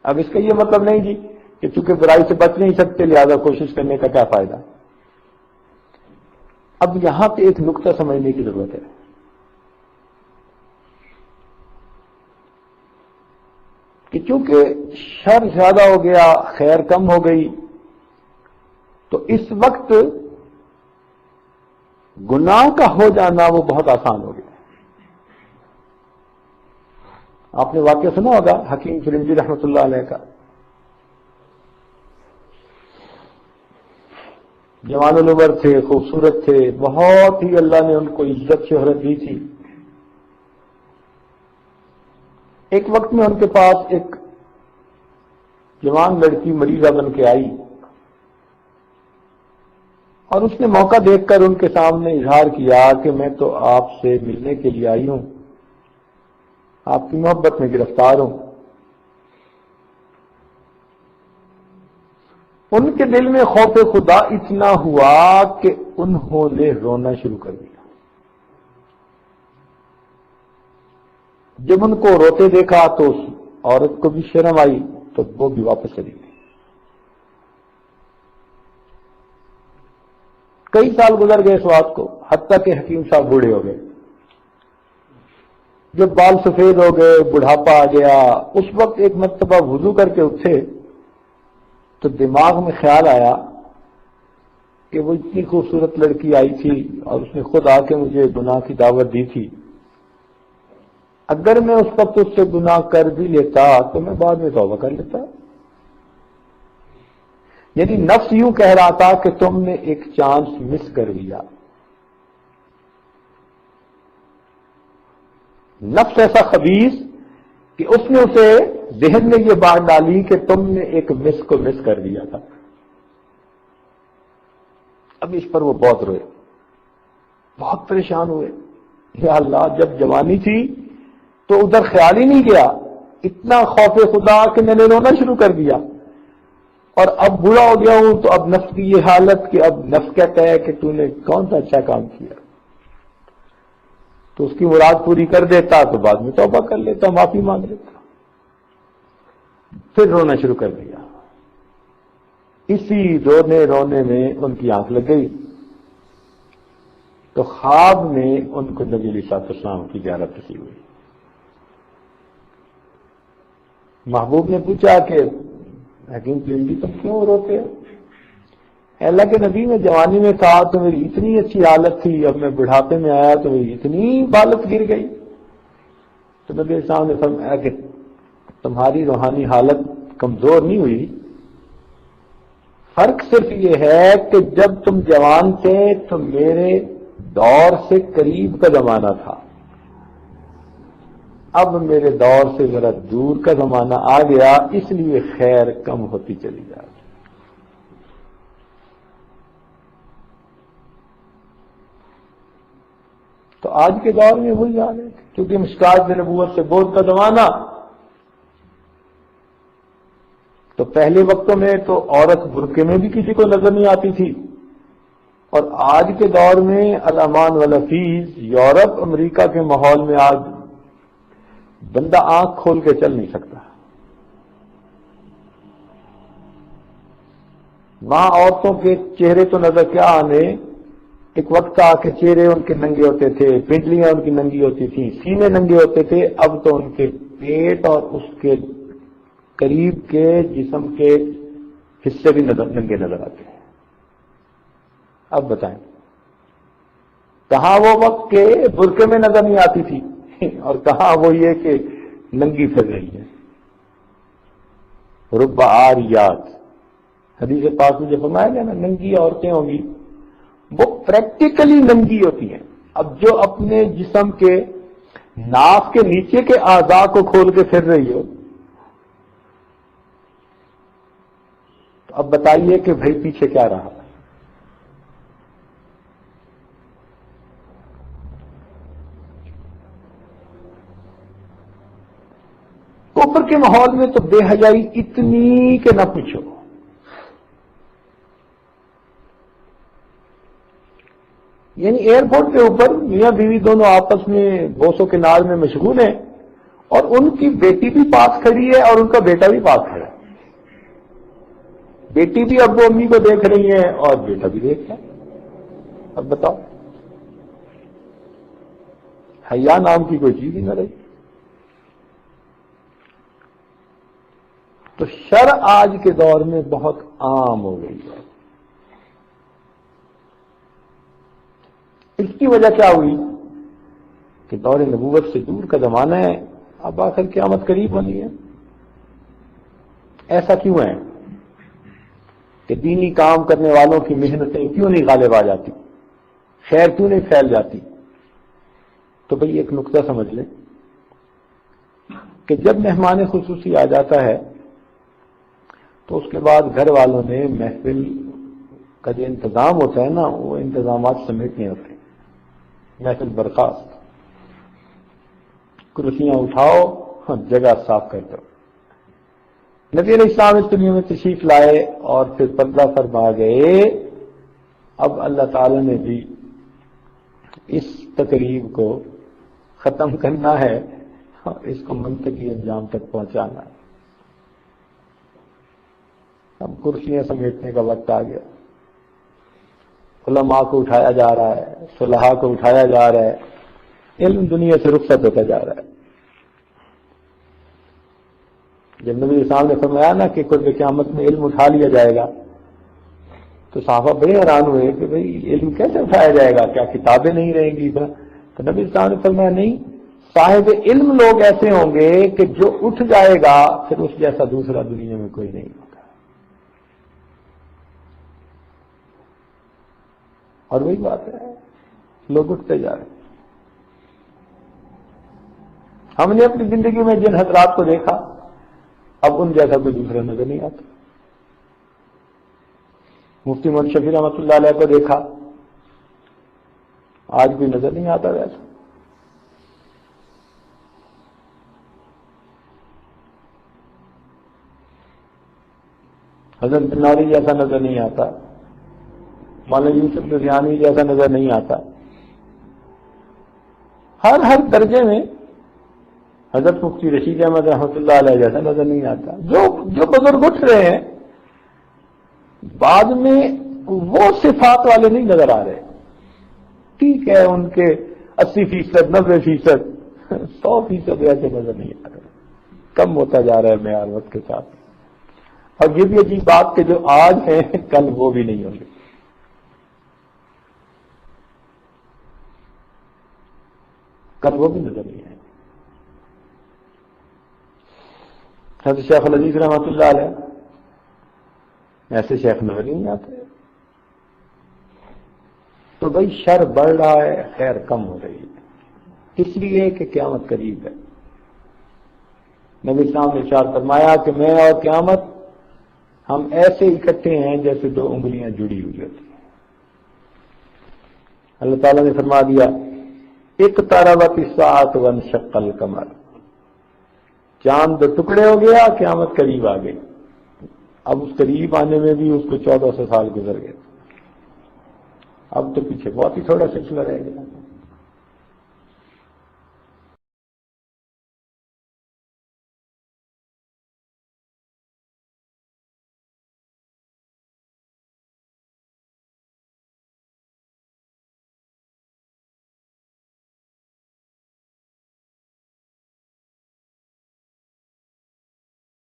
اب اس کا یہ مطلب نہیں جی کہ چونکہ برائی سے بچ نہیں سکتے لہذا کوشش کرنے کا کیا فائدہ. اب یہاں پہ ایک نقطہ سمجھنے کی ضرورت ہے. کہ چونکہ شر زیادہ ہو گیا خیر کم ہو گئی تو اس وقت گناہ کا ہو جانا وہ بہت آسان ہو گیا. آپ نے واقعہ سنا ہوگا حکیم فرنجی رحمۃ اللہ علیہ کا. جوان العمر تھے، خوبصورت تھے، بہت ہی اللہ نے ان کو عزت شہرت دی تھی. ایک وقت میں ان کے پاس ایک جوان لڑکی مریضہ بن کے آئی اور اس نے موقع دیکھ کر ان کے سامنے اظہار کیا کہ میں تو آپ سے ملنے کے لیے آئی ہوں، آپ کی محبت میں گرفتار ہوں. ان کے دل میں خوف خدا اتنا ہوا کہ انہوں نے رونا شروع کر دیا. جب ان کو روتے دیکھا تو اس عورت کو بھی شرم آئی تو وہ بھی واپس چلی گئی. کئی سال گزر گئے اس بات کو، حتیٰ کہ حکیم صاحب بوڑھے ہو گئے. جب بال سفید ہو گئے، بڑھاپا آ گیا، اس وقت ایک مرتبہ وضو کر کے اٹھے تو دماغ میں خیال آیا کہ وہ اتنی خوبصورت لڑکی آئی تھی اور اس نے خود آ کے مجھے گناہ کی دعوت دی تھی، اگر میں اس وقت اس سے گناہ کر بھی لیتا تو میں بعد میں توبہ کر لیتا. یعنی نفس یوں کہہ رہا تھا کہ تم نے ایک چانس مس کر لیا. نفس ایسا خبیث کہ اس نے اسے ذہن میں یہ بات ڈالی کہ تم نے ایک مس کو مس کر دیا تھا. اب اس پر وہ بہت روئے، بہت پریشان ہوئے. یا اللہ، جب جوانی تھی تو ادھر خیال ہی نہیں گیا، اتنا خوف خدا کہ میں نے رونا شروع کر دیا، اور اب بوڑھا ہو گیا ہوں تو اب نفس کی یہ حالت کہ اب نفس کہتا ہے کہ تو نے کون سا اچھا کام کیا. تو اس کی مراد پوری کر دیتا تو بعد میں توبہ کر لیتا، معافی مانگ لیتا. پھر رونا شروع کر دیا. اسی رونے رونے میں ان کی آنکھ لگ گئی تو خواب میں ان کو نبی علیہ السلام کی زیارت نصیب ہوئی. محبوب نے پوچھا کہ حکیم فرنجی تم کیوں روتے ہو؟ اللہ کے نبی، میں جوانی میں تھا تو میری اتنی اچھی حالت تھی، اب میں بڑھاپے میں آیا تو میری اتنی بالت گر گئی. تو نبی صاحب نے فرمایا کہ تمہاری روحانی حالت کمزور نہیں ہوئی، فرق صرف یہ ہے کہ جب تم جوان تھے تو میرے دور سے قریب کا زمانہ تھا، اب میرے دور سے ذرا دور کا زمانہ آ گیا، اس لیے خیر کم ہوتی چلی جا رہی. تو آج کے دور میں وہی حال ہے، کیونکہ مشکات نبوت سے بہت کا زمانہ. تو پہلے وقتوں میں تو عورت برقعے میں بھی کسی کو نظر نہیں آتی تھی، اور آج کے دور میں الامان والافیز یورپ امریکہ کے ماحول میں آج بندہ آنکھ کھول کے چل نہیں سکتا. وہاں عورتوں کے چہرے تو نظر کیا آنے، ایک وقت تھا کہ چہرے ان کے ننگے ہوتے تھے، پنڈلیاں ان کی ننگی ہوتی تھیں، سینے ننگے ہوتے تھے. اب تو ان کے پیٹ اور اس کے قریب کے جسم کے حصے بھی ننگے نظر آتے ہیں. اب بتائیں کہاں وہ وقت کے برقعے میں نظر نہیں آتی تھی اور کہاں وہ یہ کہ ننگی پھر رہی ہے. رب عاریات، حدیث پاک میں جو فرمایا گیا نا، ننگی عورتیں ہوں گی، وہ پریکٹیکلی ننگی ہوتی ہیں. اب جو اپنے جسم کے ناف کے نیچے کے اعضاء کو کھول کے پھر رہی ہو، تو اب بتائیے کہ بھائی پیچھے کیا رہا. کفر کے ماحول میں تو بے حیائی اتنی کہ نہ پوچھو. یعنی ایئرپورٹ کے اوپر میاں بیوی دونوں آپس میں بوسوں کے نال میں مشغول ہیں، اور ان کی بیٹی بھی پاس کھڑی ہے اور ان کا بیٹا بھی پاس کھڑا ہے. بیٹی بھی ابو امی کو دیکھ رہی ہے اور بیٹا بھی دیکھ رہا ہے. اب بتاؤ، حیا نام کی کوئی چیز ہی نہ رہی. تو شر آج کے دور میں بہت عام ہو گئی ہے. اس کی وجہ کیا ہوئی کہ دور نبوت سے دور کا زمانہ ہے، اب آخر قیامت قریب ہونی ہے. ایسا کیوں ہے کہ دینی کام کرنے والوں کی محنتیں کیوں نہیں غالب آ جاتی، خیر کیوں نہیں پھیل جاتی؟ تو بھئی ایک نقطہ سمجھ لیں کہ جب مہمان خصوصی آ جاتا ہے تو اس کے بعد گھر والوں نے محفل کا جو انتظام ہوتا ہے نا، وہ انتظامات سمیٹنے ہوتے ہیں. محفل برخاست، کرسیاں اٹھاؤ، جگہ صاف کر دو. نبی علیہ السلام اس دنیا میں تشریف لائے اور پھر پردہ فرما گئے. اب اللہ تعالی نے بھی اس تقریب کو ختم کرنا ہے اور اس کو منطقی انجام تک پہنچانا ہے. اب کرسیاں سمیٹنے کا وقت آ گیا. علماء کو اٹھایا جا رہا ہے، صلحاء کو اٹھایا جا رہا ہے، علم دنیا سے رخصت ہوتا جا رہا ہے. جب نبی اسلام نے فرمایا نا کہ قرب قیامت میں علم اٹھا لیا جائے گا تو صحابہ بڑے حیران ہوئے کہ بھئی علم کیسے اٹھایا جائے گا، کیا کتابیں نہیں رہیں گی؟ تو نبی اسلام نے فرمایا نہیں، صاحب علم لوگ ایسے ہوں گے کہ جو اٹھ جائے گا پھر اس جیسا دوسرا دنیا میں کوئی نہیں ہوگا. اور وہی بات ہے، لوگ اٹھتے جا رہے ہیں. ہم نے اپنی زندگی میں جن حضرات کو دیکھا اب ان جیسا کوئی دوسرا نظر نہیں آتا. مفتی محمد شفیع رحمۃ اللہ علیہ کو دیکھا، آج بھی نظر نہیں آتا ویسا. حضرت بناری جیسا نظر نہیں آتا، مولانا یوسف نذیانی جیسا نظر نہیں آتا. ہر درجے میں حضرت مفتی رشید احمد رحمۃ اللہ علیہ جیسا نظر نہیں آتا. جو بزرگ اٹھ رہے ہیں بعد میں وہ صفات والے نہیں نظر آ رہے. ٹھیک ہے، ان کے 80%، 90%، 100% ایسے نظر نہیں آ رہے. کم ہوتا جا رہا ہے معیار وقت کے ساتھ. اور یہ بھی عجیب بات کہ جو آج ہیں کل وہ بھی نہیں ہوں گے. کل وہ بھی نظر نہیں آئے. حضرت شیخ العزیز رحمۃ اللہ علیہ ایسے شیخ نظر نہیں آتے. تو بھائی شر بڑھ رہا ہے، خیر کم ہو رہی ہے، اس لیے کہ قیامت قریب ہے. نبی صاحب نے ارشاد فرمایا کہ میں اور قیامت ہم ایسے اکٹھے ہیں جیسے دو انگلیاں جڑی ہوئی ہوتی ہیں. اللہ تعالیٰ نے فرما دیا اقتربت الساعۃ وانشق القمر، چاند دو ٹکڑے ہو گیا، قیامت قریب آ گئی. اب اس قریب آنے میں بھی اس کو 1400 سال گزر گئے. اب تو پیچھے بہت ہی تھوڑا سلسلہ رہ گیا.